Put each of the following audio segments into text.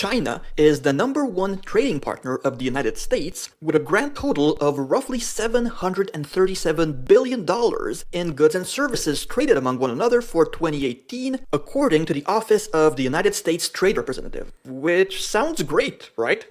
China is the #1 trading partner of the United States, with a grand total of roughly $737 billion in goods and services traded among one another for 2018, according to the Office of the United States Trade Representative. Which sounds great, right?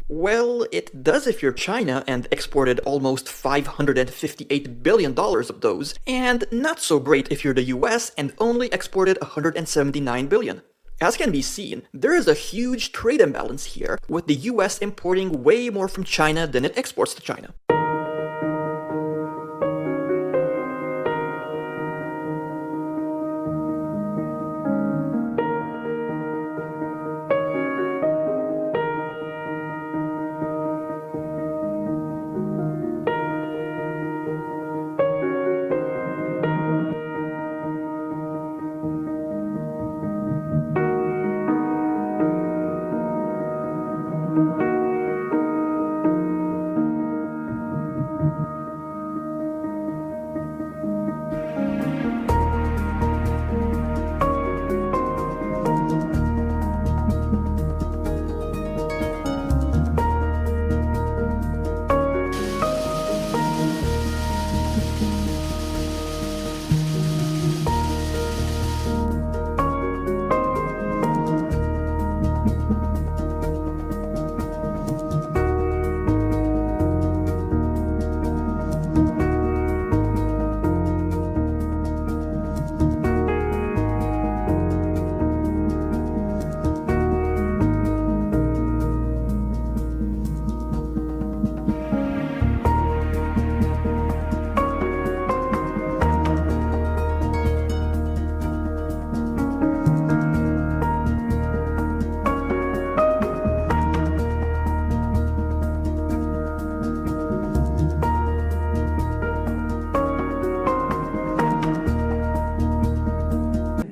Well, it does if you're China and exported almost $558 billion of those, and not so great if you're the US and only exported $179 billion. As can be seen, there is a huge trade imbalance here, with the US importing way more from China than it exports to China.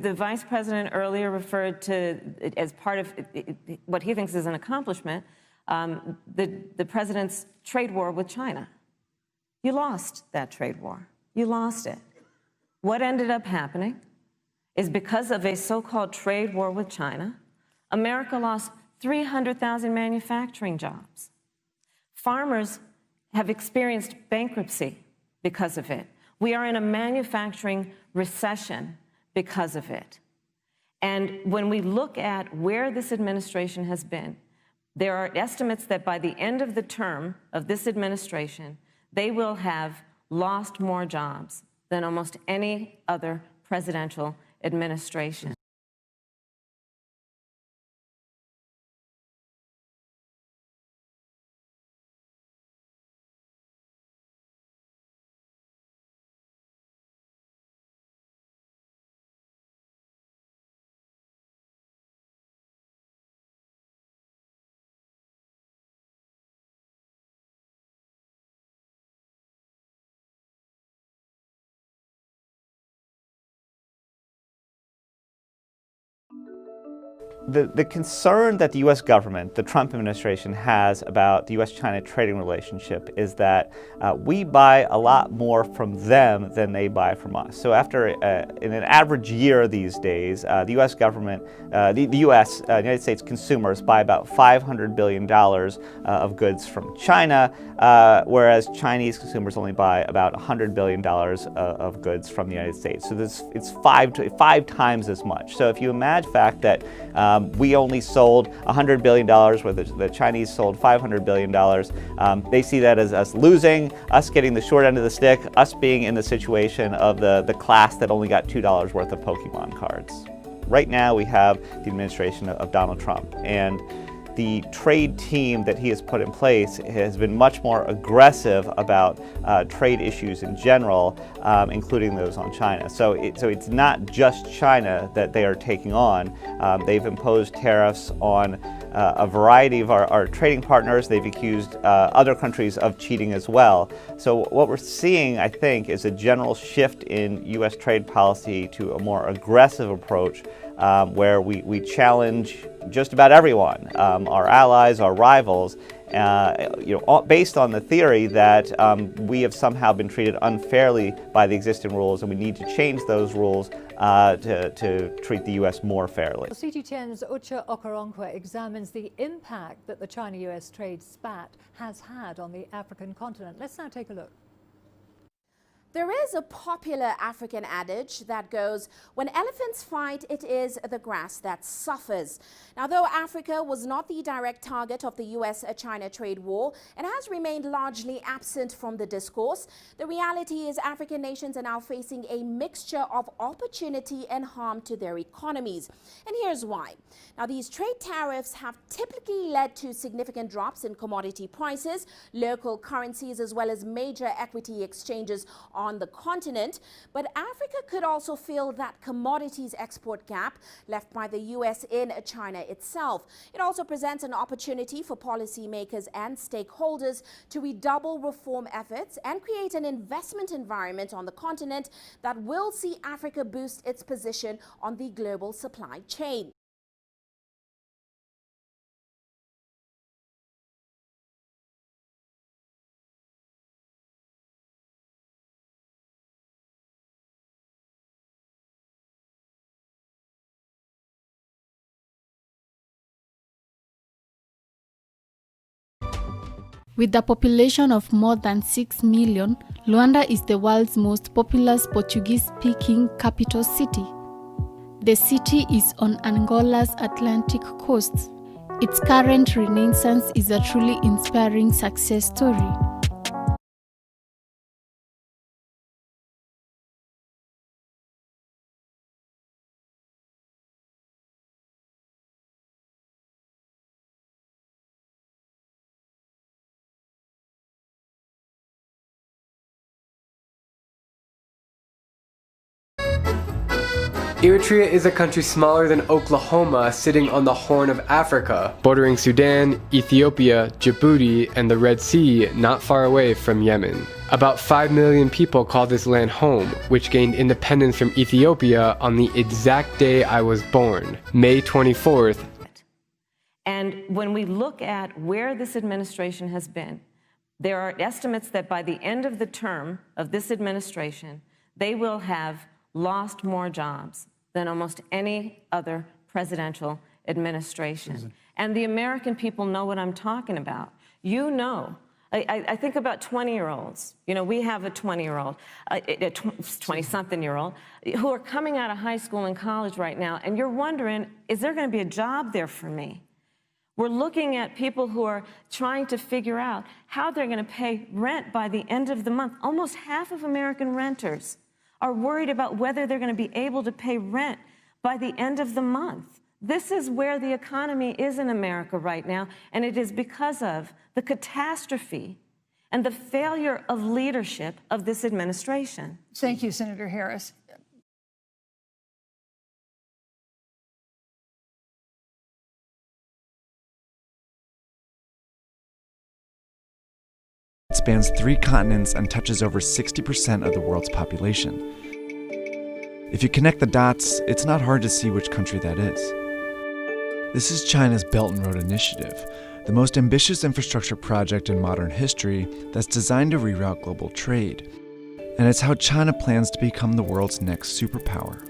The Vice President earlier referred to, as part of what he thinks is an accomplishment, the President's trade war with China. You lost that trade war. You lost it. What ended up happening is, because of a so-called trade war with China, America lost 300,000 manufacturing jobs. Farmers have experienced bankruptcy because of it. We are in a manufacturing recession because of it. And when we look at where this administration has been, there are estimates that by the end of the term of this administration, they will have lost more jobs than almost any other presidential administration. The concern that the U.S. government, the Trump administration, has about the U.S.-China trading relationship is that we buy a lot more from them than they buy from us. So after, in an average year these days, the U.S. government, United States consumers buy about $500 billion of goods from China, whereas Chinese consumers only buy about $100 billion of goods from the United States. So it's five times as much. So if you imagine the fact that we only sold $100 billion, where the Chinese sold $500 billion. They see that as us losing, us getting the short end of the stick, us being in the situation of the class that only got $2 worth of Pokemon cards. Right now we have the administration of Donald Trump, and the trade team that he has put in place has been much more aggressive about trade issues in general, including those on China. So it's not just China that they are taking on. They've imposed tariffs on a variety of our trading partners. They've accused other countries of cheating as well. So what we're seeing, I think, is a general shift in U.S. trade policy to a more aggressive approach, where we challenge just about everyone, our allies, our rivals, based on the theory that we have somehow been treated unfairly by the existing rules, and we need to change those rules to treat the U.S. more fairly. CT10's Uche Okoronkwo examines the impact that the China-US trade spat has had on the African continent. Let's now take a look. There is a popular African adage that goes, when elephants fight, it is the grass that suffers. Now, though Africa was not the direct target of the US-China trade war and has remained largely absent from the discourse, the reality is African nations are now facing a mixture of opportunity and harm to their economies. And here's why. Now, these trade tariffs have typically led to significant drops in commodity prices, local currencies, as well as major equity exchanges on the continent. But Africa could also feel that commodities export gap left by the US in China itself. It also presents an opportunity for policymakers and stakeholders to redouble reform efforts and create an investment environment on the continent that will see Africa boost its position on the global supply chain. With a population of more than 6 million, Luanda is the world's most populous Portuguese-speaking capital city. The city is on Angola's Atlantic coast. Its current renaissance is a truly inspiring success story. Eritrea is a country smaller than Oklahoma, sitting on the Horn of Africa, bordering Sudan, Ethiopia, Djibouti, and the Red Sea, not far away from Yemen. About 5 million people call this land home, which gained independence from Ethiopia on the exact day I was born, May 24th. And when we look at where this administration has been, there are estimates that by the end of the term of this administration, they will have lost more jobs than almost any other presidential administration. And the American people know what I'm talking about. You know, I think about 20-year-olds. You know, we have a 20-year-old, a 20-something-year-old who are coming out of high school and college right now, and you're wondering, is there going to be a job there for me? We're looking at people who are trying to figure out how they're going to pay rent by the end of the month. Almost half of American renters are worried about whether they're going to be able to pay rent by the end of the month. This is where the economy is in America right now, and it is because of the catastrophe and the failure of leadership of this administration. Thank you, Senator Harris. It spans 3 continents and touches over 60% of the world's population. If you connect the dots, it's not hard to see which country that is. This is China's Belt and Road Initiative, the most ambitious infrastructure project in modern history that's designed to reroute global trade. And it's how China plans to become the world's next superpower.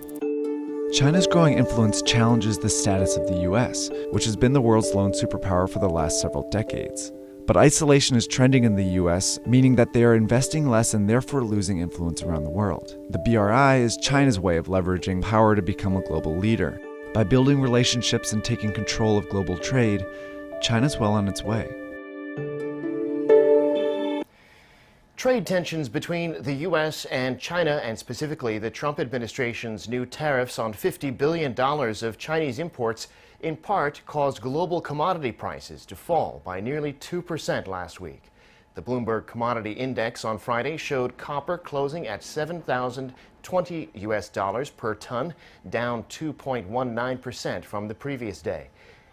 China's growing influence challenges the status of the US, which has been the world's lone superpower for the last several decades. But isolation is trending in the US, meaning that they are investing less and therefore losing influence around the world. The BRI is China's way of leveraging power to become a global leader. By building relationships and taking control of global trade, China's well on its way. Trade tensions between the U.S. and China, and specifically the Trump administration's new tariffs on $50 billion of Chinese imports, in part caused global commodity prices to fall by nearly 2% last week. The Bloomberg Commodity Index on Friday showed copper closing at $7,020 per ton, down 2.19% from the previous day.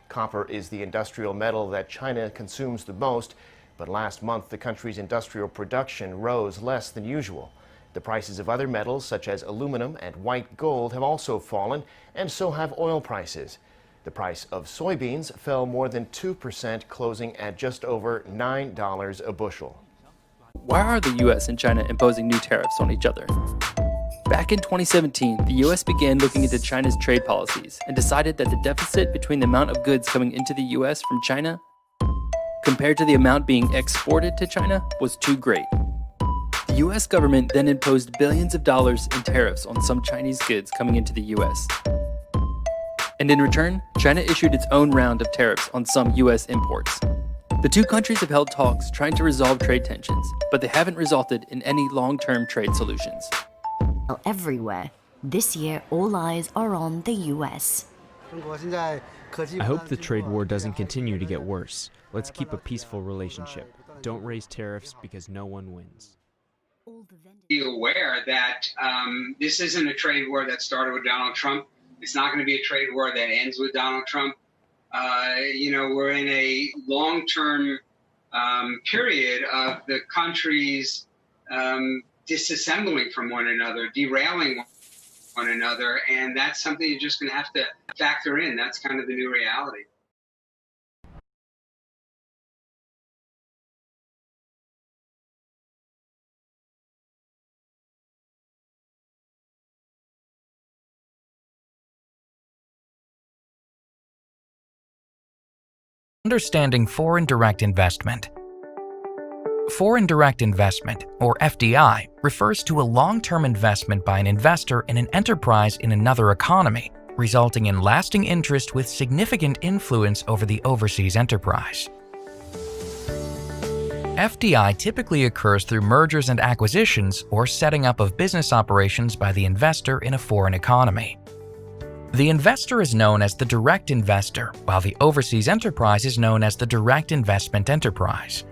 Copper is the industrial metal that China consumes the most, but last month the country's industrial production rose less than usual. The prices of other metals such as aluminum and white gold have also fallen, and so have oil prices. The price of soybeans fell more than 2%, closing at just over $9 a bushel. Why are the U.S. and China imposing new tariffs on each other? Back in 2017, the US began looking into China's trade policies and decided that the deficit between the amount of goods coming into the US from China compared to the amount being exported to China was too great. The US government then imposed billions of dollars in tariffs on some Chinese goods coming into the US. And in return, China issued its own round of tariffs on some US imports. The two countries have held talks trying to resolve trade tensions, but they haven't resulted in any long-term trade solutions. Everywhere. This year, all eyes are on the US. I hope the trade war doesn't continue to get worse. Let's keep a peaceful relationship. Don't raise tariffs because no one wins. Be aware that this isn't a trade war that started with Donald Trump. It's not going to be a trade war that ends with Donald Trump. We're in a long-term period of the countries disassembling from one another, derailing one another, and that's something you're just going to have to factor in. That's kind of the new reality. Understanding foreign direct investment. Foreign direct investment, or FDI, refers to a long-term investment by an investor in an enterprise in another economy, resulting in lasting interest with significant influence over the overseas enterprise. FDI typically occurs through mergers and acquisitions or setting up of business operations by the investor in a foreign economy. The investor is known as the direct investor, while the overseas enterprise is known as the direct investment enterprise.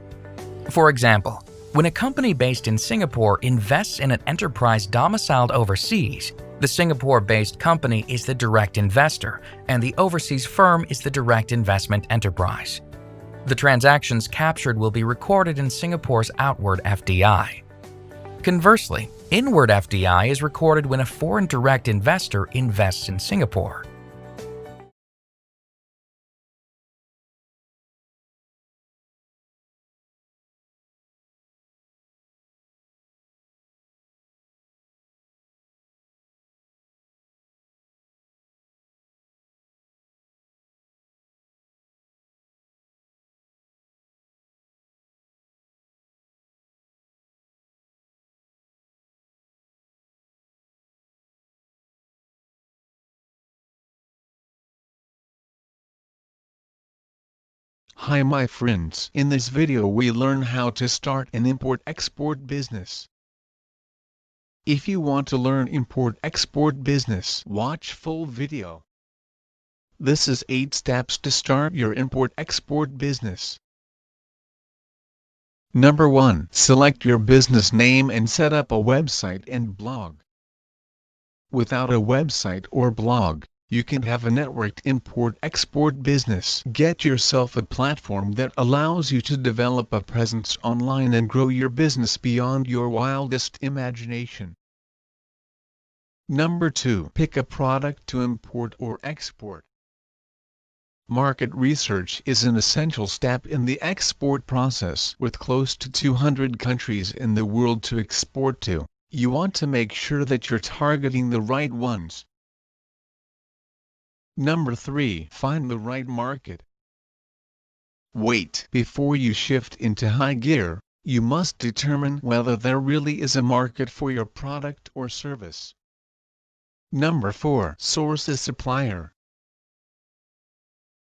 For example, when a company based in Singapore invests in an enterprise domiciled overseas, the Singapore-based company is the direct investor, and the overseas firm is the direct investment enterprise. The transactions captured will be recorded in Singapore's outward FDI. Conversely, inward FDI is recorded when a foreign direct investor invests in Singapore. Hi my friends, in this video we learn how to start an import-export business. If you want to learn import-export business, watch full video. This is 8 steps to start your import-export business. Number 1. Select your business name and set up a website and blog. Without a website or blog, you can have a networked import-export business. Get yourself a platform that allows you to develop a presence online and grow your business beyond your wildest imagination. Number 2. Pick a product to import or export. Market research is an essential step in the export process. With close to 200 countries in the world to export to, you want to make sure that you're targeting the right ones. Number 3. Find the right market. Wait. Before you shift into high gear, you must determine whether there really is a market for your product or service. Number 4. Source a supplier.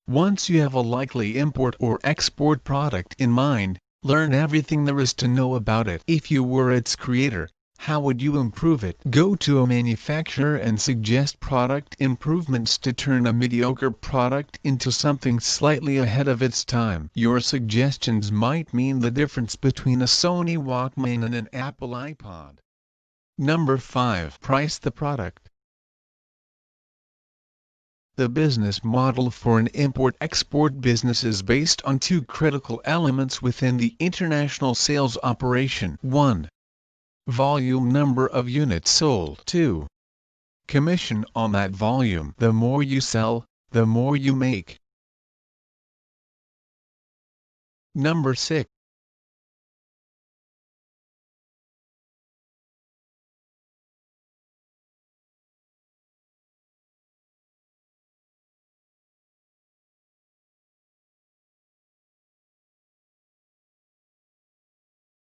Once you have a likely import or export product in mind, learn everything there is to know about it. If you were its creator, how would you improve it? Go to a manufacturer and suggest product improvements to turn a mediocre product into something slightly ahead of its time. Your suggestions might mean the difference between a Sony Walkman and an Apple iPod. Number 5. Price the product. The business model for an import-export business is based on 2 critical elements within the international sales operation. 1. Volume, number of units sold. 2. Commission on that volume. The more you sell, the more you make. Number 6.